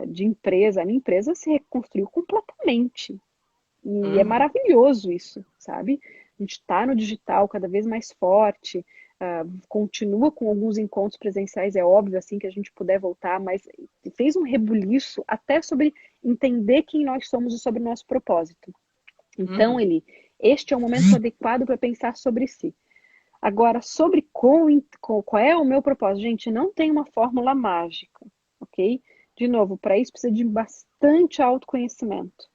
de empresa. A minha empresa se reconstruiu completamente. E é maravilhoso isso, sabe? A gente está no digital cada vez mais forte, continua com alguns encontros presenciais, é óbvio, assim que a gente puder voltar, mas fez um rebuliço até sobre entender quem nós somos e sobre o nosso propósito. Então, este é o momento adequado para pensar sobre si. Agora, sobre qual é o meu propósito? Gente, não tem uma fórmula mágica, ok? De novo, para isso precisa de bastante autoconhecimento.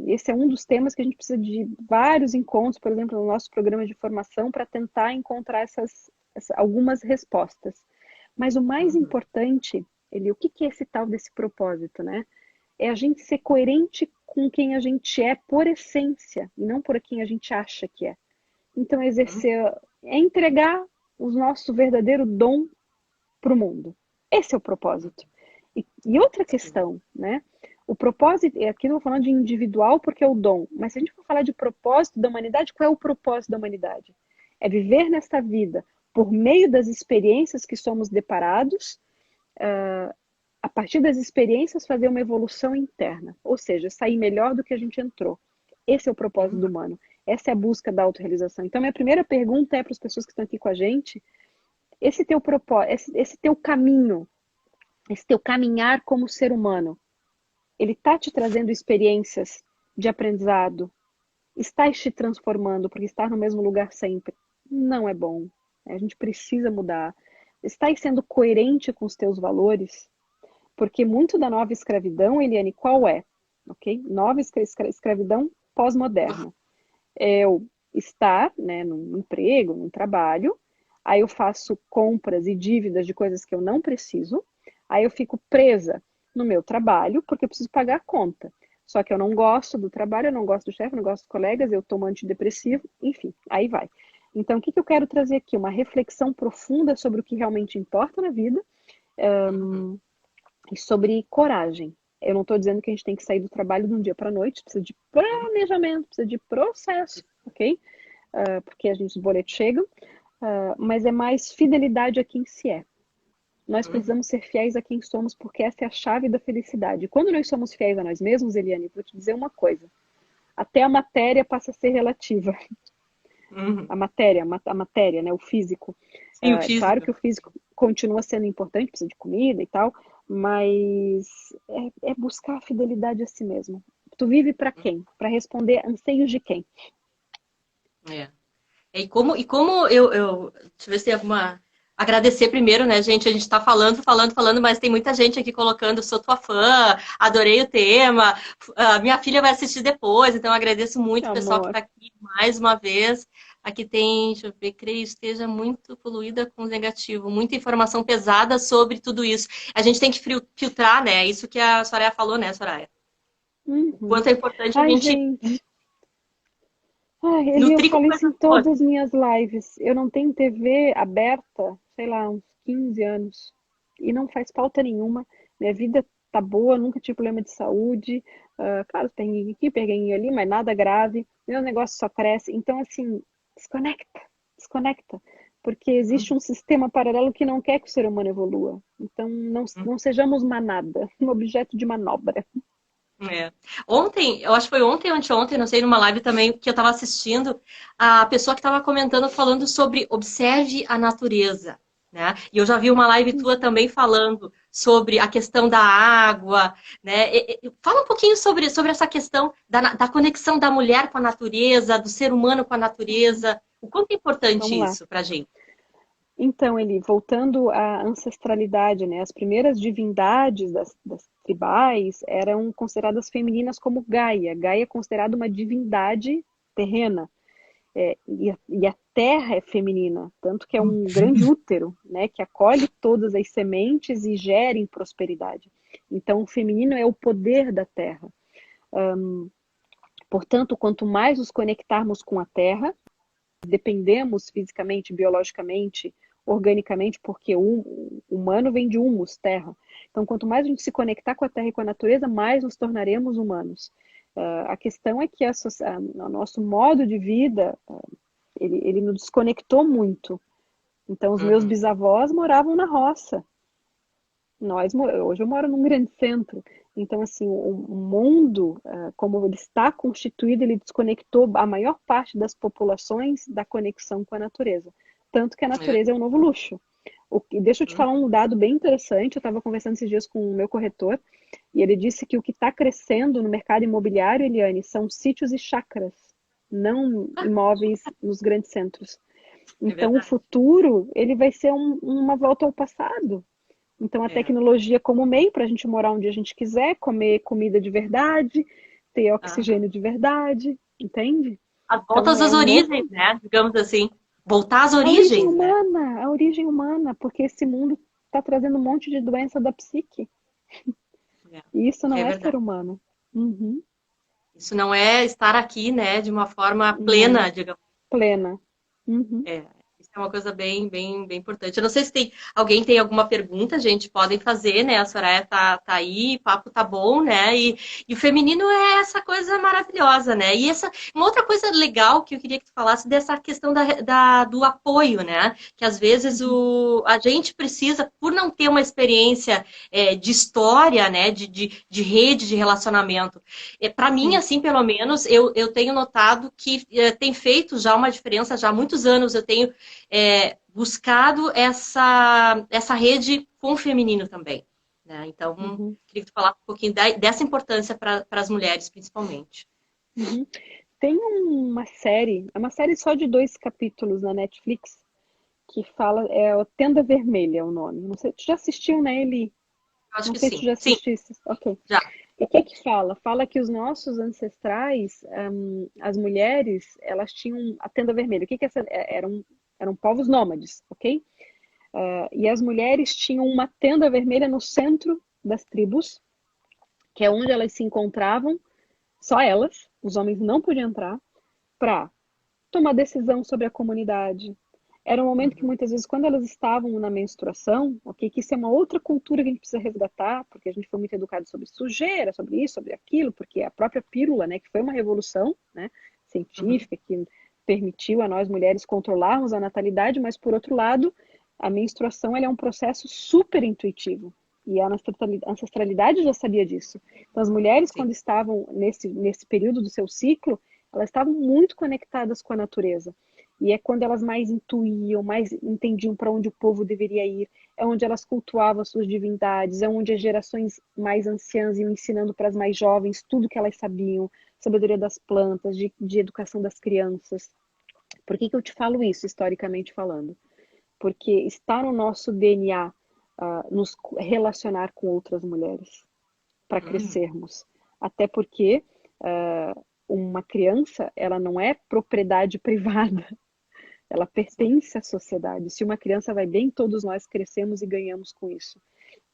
Esse é um dos temas que a gente precisa de vários encontros, por exemplo, no nosso programa de formação, para tentar encontrar algumas respostas. Mas o mais importante, o que é esse tal desse propósito, né? É a gente ser coerente com quem a gente é por essência, e não por quem a gente acha que é. Então, exercer é entregar o nosso verdadeiro dom para o mundo. Esse é o propósito. E outra questão, né? O propósito, aqui não vou falando de individual porque é o dom, mas se a gente for falar de propósito da humanidade, qual é o propósito da humanidade? É viver nesta vida por meio das experiências que somos deparados, a partir das experiências fazer uma evolução interna, ou seja, sair melhor do que a gente entrou. Esse é o propósito do humano. Essa é a busca da autorrealização. Então, minha primeira pergunta é para as pessoas que estão aqui com a gente, esse teu propósito, esse teu caminho, esse teu caminhar como ser humano, ele está te trazendo experiências de aprendizado? Estás te transformando porque estar no mesmo lugar sempre não é bom. A gente precisa mudar. Estás sendo coerente com os teus valores? Porque muito da nova escravidão, Eliane, qual é? Okay? Nova escravidão pós-moderna. É eu estar, né, num emprego, num trabalho, aí eu faço compras e dívidas de coisas que eu não preciso, aí eu fico presa no meu trabalho porque eu preciso pagar a conta. Só que eu não gosto do trabalho, eu não gosto do chefe, eu não gosto dos colegas, eu tomo antidepressivo, enfim, aí vai. Então, o que eu quero trazer aqui? Uma reflexão profunda sobre o que realmente importa na vida, e sobre coragem. Eu não estou dizendo que a gente tem que sair do trabalho de um dia para a noite, precisa de planejamento, precisa de processo, ok? Porque os boletos chegam, mas é mais fidelidade a quem se é. Nós precisamos ser fiéis a quem somos, porque essa é a chave da felicidade. Quando nós somos fiéis a nós mesmos, Eliane, vou te dizer uma coisa. Até a matéria passa a ser relativa. A matéria, né, o físico. Sim, o físico. Claro que o físico continua sendo importante, precisa de comida e tal, mas é buscar a fidelidade a si mesmo. Tu vive para quem? Para responder anseios de quem? E como deixa eu ver se tem alguma. Agradecer primeiro, né, gente? A gente tá falando, mas tem muita gente aqui colocando, sou tua fã, adorei o tema, minha filha vai assistir depois, então eu agradeço muito o pessoal que tá aqui mais uma vez. Aqui tem, deixa eu ver, creio esteja muito poluída com o negativo, muita informação pesada sobre tudo isso. A gente tem que filtrar, né? Isso que a Soraya falou, né, Soraya? O quanto é importante a gente. Eu falo isso em todas as minhas lives. Eu não tenho TV aberta, sei lá, uns 15 anos. E não faz falta nenhuma. Minha vida tá boa, nunca tive problema de saúde. Claro, perrengue aqui, perrengue ali, mas nada grave. Meu negócio só cresce. Então, assim, desconecta. Porque existe um sistema paralelo que não quer que o ser humano evolua. Então, não sejamos manada, um objeto de manobra. Ontem, eu acho que foi ontem ou anteontem, não sei, numa live também que eu estava assistindo, a pessoa que estava comentando, falando sobre observe a natureza, né? E eu já vi uma live tua também falando sobre a questão da água, né? Fala um pouquinho sobre essa questão da conexão da mulher com a natureza, do ser humano com a natureza. O quanto é importante isso pra gente? Então, Eli, voltando à ancestralidade, né? As primeiras divindades das tribais eram consideradas femininas como Gaia. Gaia é considerada uma divindade terrena. E a terra é feminina, tanto que é um grande útero, né? Que acolhe todas as sementes e gera em prosperidade. Então, o feminino é o poder da terra. Portanto, quanto mais nos conectarmos com a Terra, dependemos fisicamente, biologicamente, organicamente, porque o humano vem de humus, terra. Então, quanto mais a gente se conectar com a Terra e com a natureza, mais nos tornaremos humanos. A questão é que o nosso modo de vida, ele nos desconectou muito. Então, os meus Uhum. bisavós moravam na roça. Hoje eu moro num grande centro. Então, assim, o mundo, como ele está constituído, ele desconectou a maior parte das populações da conexão com a natureza. Tanto que a É. natureza é um novo luxo. Deixa eu te Uhum. falar um dado bem interessante. Eu estava conversando esses dias com o meu corretor e ele disse que o que está crescendo no mercado imobiliário, Eliane, são sítios e chácaras, não Ah, imóveis nos grandes centros. é Então, o verdade. futuro, ele vai ser uma volta ao passado. Então, a É. tecnologia como meio para a gente morar onde a gente quiser, comer comida de verdade, ter Aham. oxigênio de verdade, entende? As Então, voltas é às um origens, novo. né? Digamos assim. Voltar às A origens, né? origem humana, porque esse mundo está trazendo um monte de doença da psique. É, E isso não é é ser verdade. humano. Uhum, Isso não é estar aqui, né, de uma forma não, plena, digamos. plena. Uhum. É, isso é uma coisa bem importante. Eu não sei se alguém tem alguma pergunta, gente, podem fazer, né? A Soraya tá aí, o papo tá bom, né? E o feminino é essa coisa maravilhosa, né? E uma outra coisa legal que eu queria que tu falasse dessa questão do apoio, né? Que às vezes Uhum. a gente precisa, por não ter uma experiência de história, né? De rede de relacionamento. Para mim, Sim. assim, pelo menos, eu tenho notado que tem feito já uma diferença, já há muitos anos eu tenho buscado essa rede com o feminino também. Né? Então, Uhum. queria que tu falasse um pouquinho dessa importância para as mulheres, principalmente. Uhum. Tem é uma série só de 2 capítulos na Netflix, que fala, é o Tenda Vermelha, é o nome. Não sei, tu já assistiu, né, Eli? Eu acho Não que sei se tu sim. já Sim, assististe. Ok. já. E o que que fala? Fala que os nossos ancestrais, as mulheres, elas tinham a tenda vermelha. O que que eram povos nômades, ok? E as mulheres tinham uma tenda vermelha no centro das tribos, que é onde elas se encontravam, só elas, os homens não podiam entrar, para tomar decisão sobre a comunidade. Era um momento que Uhum, muitas vezes, quando elas estavam na menstruação, ok, que isso é uma outra cultura que a gente precisa resgatar, porque a gente foi muito educado sobre sujeira, sobre isso, sobre aquilo, porque a própria pílula, né, que foi uma revolução, né, uhum, científica, que permitiu a nós mulheres controlarmos a natalidade, mas por outro lado, a menstruação ela é um processo super intuitivo. E a ancestralidade já sabia disso. Então, as mulheres, sim. quando estavam nesse período do seu ciclo, elas estavam muito conectadas com a natureza. E é quando elas mais intuíam, mais entendiam para onde o povo deveria ir, é onde elas cultuavam as suas divindades, é onde as gerações mais anciãs iam ensinando para as mais jovens tudo que elas sabiam, sabedoria das plantas, de educação das crianças. Por que eu te falo isso, historicamente falando? Porque está no nosso DNA nos relacionar com outras mulheres para Uhum, crescermos. Até porque uma criança, ela não é propriedade privada, ela sim, pertence à sociedade. Se uma criança vai bem, todos nós crescemos e ganhamos com isso.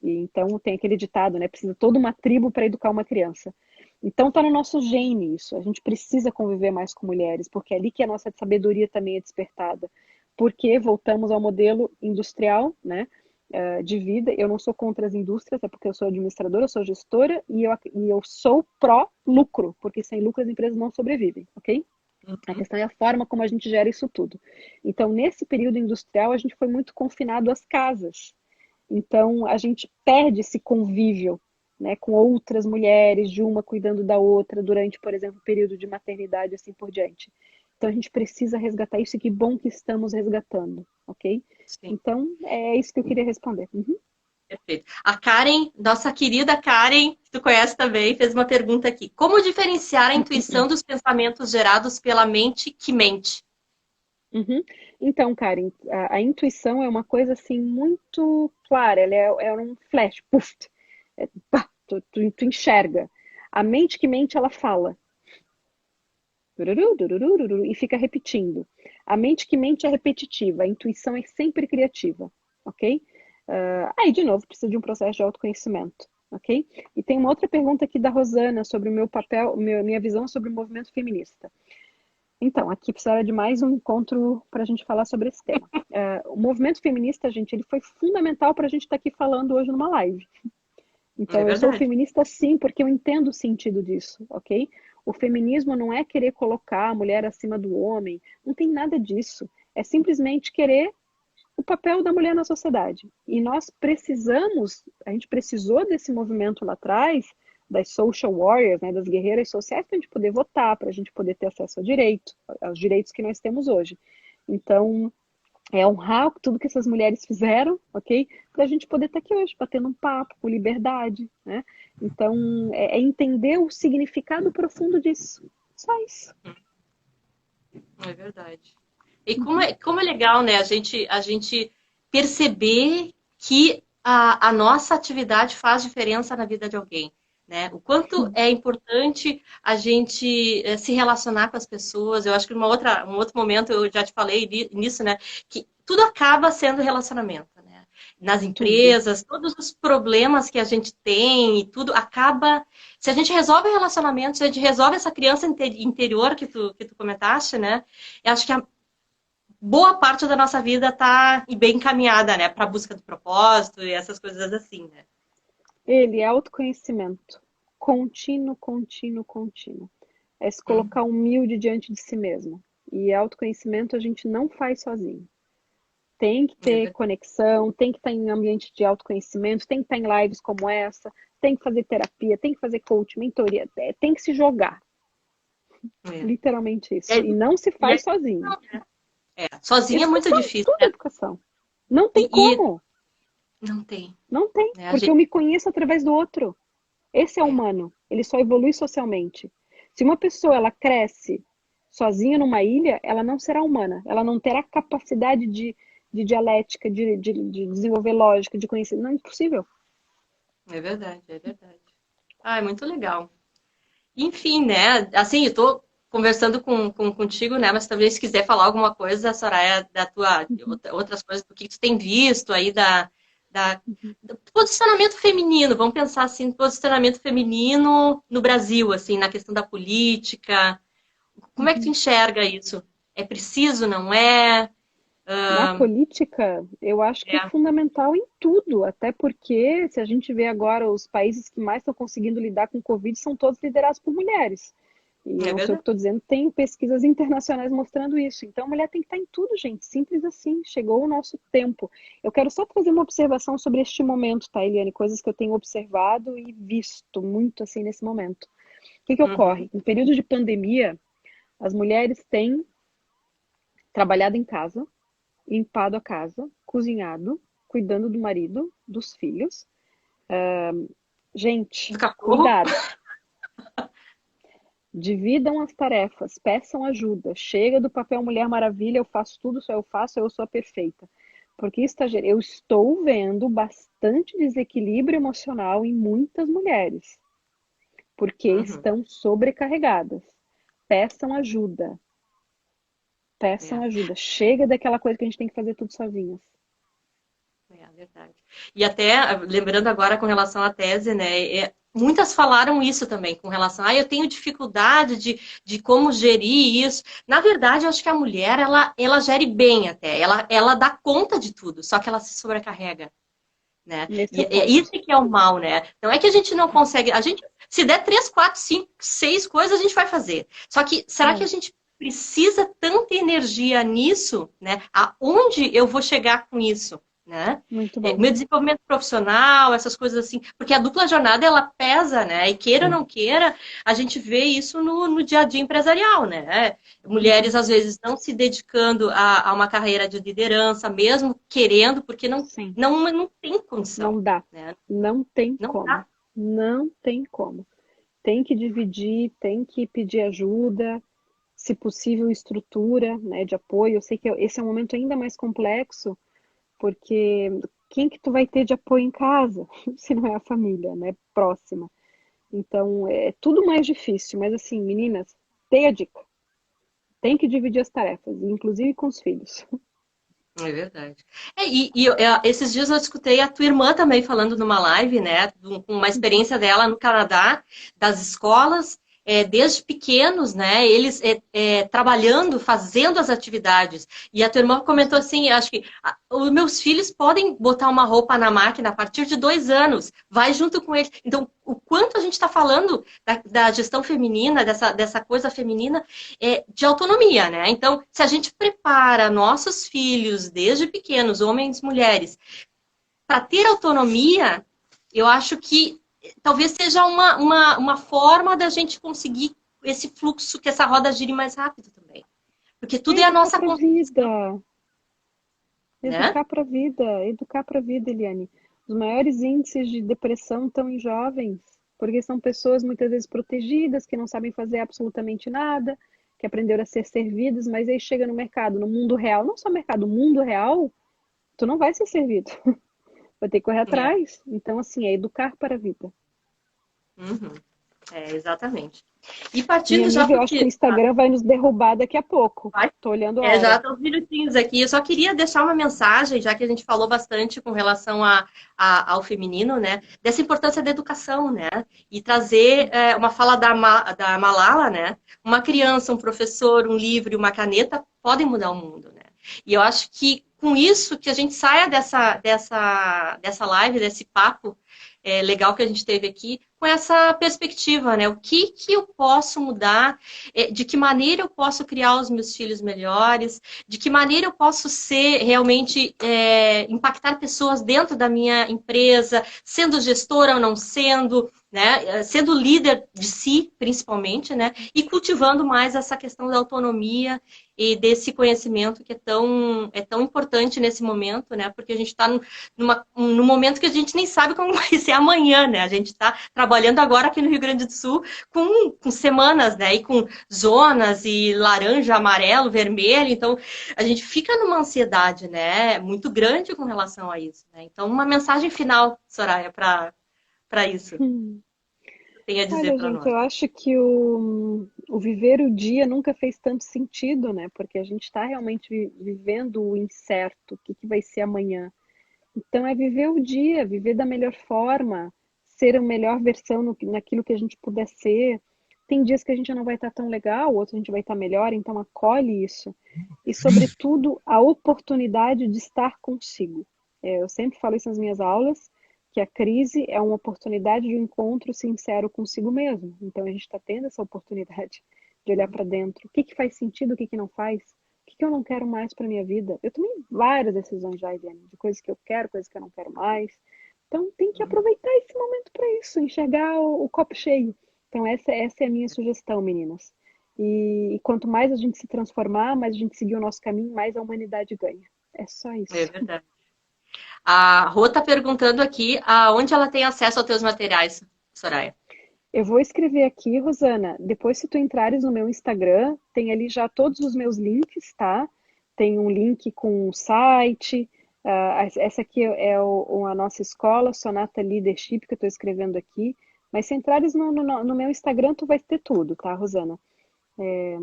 E então tem aquele ditado, né? Precisa toda uma tribo para educar uma criança. Então tá no nosso gene isso. A gente precisa conviver mais com mulheres, porque é ali que a nossa sabedoria também é despertada. Porque voltamos ao modelo industrial, né? De vida. Eu não sou contra as indústrias, é porque eu sou administradora, eu sou gestora e eu sou pró-lucro, porque sem lucro as empresas não sobrevivem, ok? A uhum, questão é a forma como a gente gera isso tudo. Então, nesse período industrial, a gente foi muito confinado às casas. Então, a gente perde esse convívio, né, com outras mulheres, de uma cuidando da outra, durante, por exemplo, o período de maternidade, assim por diante. Então, a gente precisa resgatar isso e que bom que estamos resgatando, ok? sim. Então, é isso que eu queria responder. Uhum. Perfeito. A Karen, nossa querida Karen, que tu conhece também, fez uma pergunta aqui. Como diferenciar a intuição dos pensamentos gerados pela mente que mente? Uhum. Então, Karen, a intuição é uma coisa assim muito clara, ela é um flash, puff, pá, tu enxerga. A mente que mente, ela fala. Tururu, tururu, tururu, e fica repetindo. A mente que mente é repetitiva, a intuição é sempre criativa, ok? Aí, de novo, precisa de um processo de autoconhecimento. ok? E tem uma outra pergunta aqui da Rosana sobre o meu papel, minha visão sobre o movimento feminista. Então, aqui precisaria de mais um encontro para a gente falar sobre esse tema. O movimento feminista, gente, ele foi fundamental para a gente estar aqui falando hoje numa live. É Então, eu sou verdade. feminista sim, porque eu entendo o sentido disso, ok? O feminismo não é querer colocar a mulher acima do homem, não tem nada disso. É simplesmente querer o papel da mulher na sociedade. E nós precisamos, a gente precisou desse movimento lá atrás, das social warriors, né, das guerreiras sociais, para a gente poder votar, para a gente poder ter acesso ao direito, aos direitos que nós temos hoje. Então, é honrar tudo que essas mulheres fizeram, ok? Para a gente poder estar aqui hoje, batendo um papo com liberdade, né? Então, é entender o significado profundo disso. Só isso. É verdade. E como é legal, né, a gente perceber que a nossa atividade faz diferença na vida de alguém, né? O quanto é importante a gente se relacionar com as pessoas. Eu acho que um outro momento eu já te falei nisso, né? Que tudo acaba sendo relacionamento, né? Nas Tudo. empresas, todos os problemas que a gente tem e tudo acaba. Se a gente resolve o relacionamento, se a gente resolve essa criança interior que tu comentaste, né? Eu acho que a boa parte da nossa vida está bem encaminhada, né? Para a busca do propósito e essas coisas assim, né? Ele é autoconhecimento. Contínuo, contínuo, contínuo. É se colocar humilde diante de si mesmo. E autoconhecimento a gente não faz sozinho. Tem que É ter verdade. conexão, tem que estar em ambiente de autoconhecimento, tem que estar em lives como essa, tem que fazer terapia, tem que fazer coach, mentoria, tem que se jogar. Literalmente isso. E não se E faz sozinho. sozinha é muito Educação, difícil, tudo é né? educação. Não tem E como. não tem, Não tem, né? A porque eu gente, me conheço através do outro. Esse é é, humano. Ele só evolui socialmente. Se uma pessoa ela cresce sozinha numa ilha, ela não será humana. Ela não terá capacidade de dialética, de desenvolver lógica, de conhecer. Não é impossível. é verdade, é verdade. Ah, é muito legal. Enfim, né? Assim, eu tô conversando contigo, né? Mas talvez se quiser falar alguma coisa, Soraya, outras coisas, do que tu tem visto aí da, do posicionamento feminino, vamos pensar assim, posicionamento feminino no Brasil, assim, na questão da política. Como é que tu Uhum. enxerga isso? É preciso, não é? Na política, eu acho que é É, fundamental em tudo, até porque se a gente vê agora os países que mais estão conseguindo lidar com o Covid são todos liderados por mulheres. E é não sei o que verdade. estou dizendo, tem pesquisas internacionais mostrando isso. Então, a mulher tem que estar em tudo, gente. Simples assim. Chegou o nosso tempo. Eu quero só fazer uma observação sobre este momento, tá, Eliane? Coisas que eu tenho observado e visto muito assim nesse momento. O que que Uhum, ocorre? Em período de pandemia, as mulheres têm trabalhado em casa, limpado a casa, cozinhado, cuidando do marido, dos filhos. Gente, do cachorro. cuidado. Dividam as tarefas, peçam ajuda. Chega do papel Mulher Maravilha, eu faço tudo, só eu faço, eu sou a perfeita. Porque isso tá, eu estou vendo bastante desequilíbrio emocional em muitas mulheres, porque Uhum, estão sobrecarregadas. Peçam ajuda, peçam é. ajuda. Chega daquela coisa que a gente tem que fazer tudo sozinhas. É verdade. E até, lembrando agora com relação à tese, né? Muitas falaram isso também, com relação a eu tenho dificuldade de como gerir isso. Na verdade, eu acho que a mulher, ela gere bem até. Ela dá conta de tudo, só que ela se sobrecarrega, né? Nesse E é o é isso ponto. que é o mal, né? Não é que a gente não consegue. A gente, se der 3, 4, 5, 6 coisas, a gente vai fazer. Só que, será que É, a gente precisa tanta energia nisso, né? Aonde eu vou chegar com isso? Né? muito bom. Meu desenvolvimento profissional, essas coisas assim, porque a dupla jornada ela pesa, né? E queira ou não queira, a gente vê isso no dia a dia empresarial, né? Mulheres Uhum. às vezes não se dedicando a uma carreira de liderança, mesmo querendo, porque Sim. não tem condição, Não dá. né? Não tem Não como. dá. Não tem como. Tem que dividir, tem que pedir ajuda, se possível, estrutura, né, de apoio. Eu sei que esse é um momento ainda mais complexo, porque quem que tu vai ter de apoio em casa, se não é a família, né, próxima. Então, é tudo mais difícil. Mas assim, meninas, tem a dica. Tem que dividir as tarefas, inclusive com os filhos. É verdade. Esses dias eu escutei a tua irmã também falando numa live, né, com uma experiência dela no Canadá, das escolas, desde pequenos, né, eles trabalhando, fazendo as atividades. E a tua irmã comentou assim, acho que os meus filhos podem botar uma roupa na máquina a partir de 2 anos, vai junto com eles. Então, o quanto a gente está falando da gestão feminina, dessa coisa feminina, de autonomia, né? Então, se a gente prepara nossos filhos desde pequenos, homens e mulheres, para ter autonomia, eu acho que talvez seja uma forma da gente conseguir esse fluxo, que essa roda gire mais rápido também. Porque tudo É é a educar nossa para a construção, vida, né? educar para a vida, Eliane. Os maiores índices de depressão estão em jovens, porque são pessoas muitas vezes protegidas, que não sabem fazer absolutamente nada, que aprenderam a ser servidas, mas aí chega no mercado, no mundo real, não só mercado, no mundo real, tu não vai ser servido, vai ter que correr É. atrás. Então, assim, é educar para a vida. Uhum. Exatamente. E Minha partindo já amiga, eu para o acho que o que Instagram vai nos derrubar daqui a pouco. vai. Tô olhando a Já hora. estão os minutinhos aqui. Eu só queria deixar uma mensagem, já que a gente falou bastante com relação ao feminino, né? Dessa importância da educação, né? E trazer uma fala da Malala, né? Uma criança, um professor, um livro e uma caneta podem mudar o mundo, né? E eu acho que com isso que a gente saia dessa live, desse papo legal que a gente teve aqui, com essa perspectiva, né? O que eu posso mudar? De que maneira eu posso criar os meus filhos melhores? De que maneira eu posso ser realmente impactar pessoas dentro da minha empresa, sendo gestora ou não sendo, né? Sendo líder de si, principalmente, né? E cultivando mais essa questão da autonomia e desse conhecimento que é tão importante nesse momento, né? Porque a gente está num momento que a gente nem sabe como vai ser amanhã, né? A gente está trabalhando agora aqui no Rio Grande do Sul com semanas, né? E com zonas e laranja, amarelo, vermelho. Então, a gente fica numa ansiedade, né? Muito grande com relação a isso, né? Então, uma mensagem final, Soraya, para isso. Tem a dizer Olha, para gente, nós. eu acho que o viver o dia nunca fez tanto sentido, né? Porque a gente está realmente vivendo o incerto, o que que vai ser amanhã. Então, é viver o dia, viver da melhor forma, ser a melhor versão naquilo que a gente puder ser. Tem dias que a gente não vai estar tão legal, outros a gente vai estar melhor, então acolhe isso. E, sobretudo, a oportunidade de estar consigo. Eu sempre falo isso nas minhas aulas, que a crise é uma oportunidade de um encontro sincero consigo mesmo. Então, a gente está tendo essa oportunidade de olhar para dentro. O que que faz sentido, o que que não faz? O que que eu não quero mais para minha vida? Eu tomei várias decisões já, Eliane, de coisas que eu quero, coisas que eu não quero mais. Então, tem que aproveitar esse momento para isso, enxergar o copo cheio. Então, essa é a minha sugestão, meninas. E quanto mais a gente se transformar, mais a gente seguir o nosso caminho, mais a humanidade ganha. É só É isso. verdade. A Rô está perguntando aqui aonde ela tem acesso aos teus materiais, Soraya. Eu vou escrever aqui, Rosana. Depois, se tu entrares no meu Instagram, tem ali já todos os meus links, tá? Tem um link com o site. Essa aqui a nossa escola, Sonata Leadership, que eu estou escrevendo aqui. Mas se entrares no meu Instagram, tu vai ter tudo, tá, Rosana? É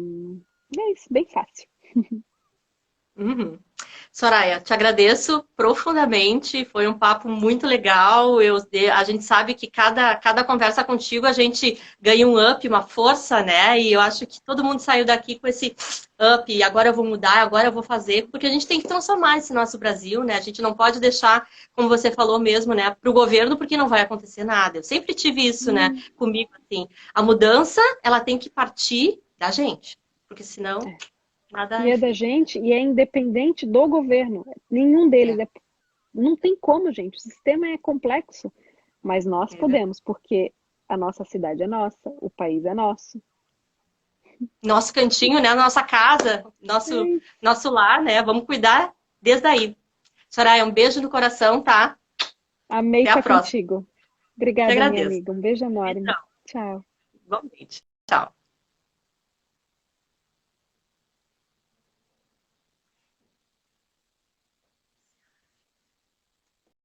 isso, bem fácil. Uhum. Soraya, te agradeço profundamente, foi um papo muito legal. A gente sabe que cada conversa contigo a gente ganha um up, uma força, né? E eu acho que todo mundo saiu daqui com esse up, e agora eu vou mudar, agora eu vou fazer, porque a gente tem que transformar esse nosso Brasil, né? A gente não pode deixar, como você falou mesmo, né, para o governo, porque não vai acontecer nada. Eu sempre tive isso, né, comigo, assim. A mudança, ela tem que partir da gente, porque senão nada E é é da feito. gente e é independente do governo. Nenhum deles É, não tem como, gente. O sistema é complexo, mas nós é verdade. podemos, porque a nossa cidade é nossa, o país é nosso. Nosso cantinho, né? Nossa casa, É isso. nosso lar, né? Vamos cuidar desde aí. Soraya, um beijo no coração, tá? Amei Até a estar próxima. contigo. Te Obrigada, minha agradeço. amiga. Um beijo enorme. Beijão. Tchau. Igualmente. Tchau.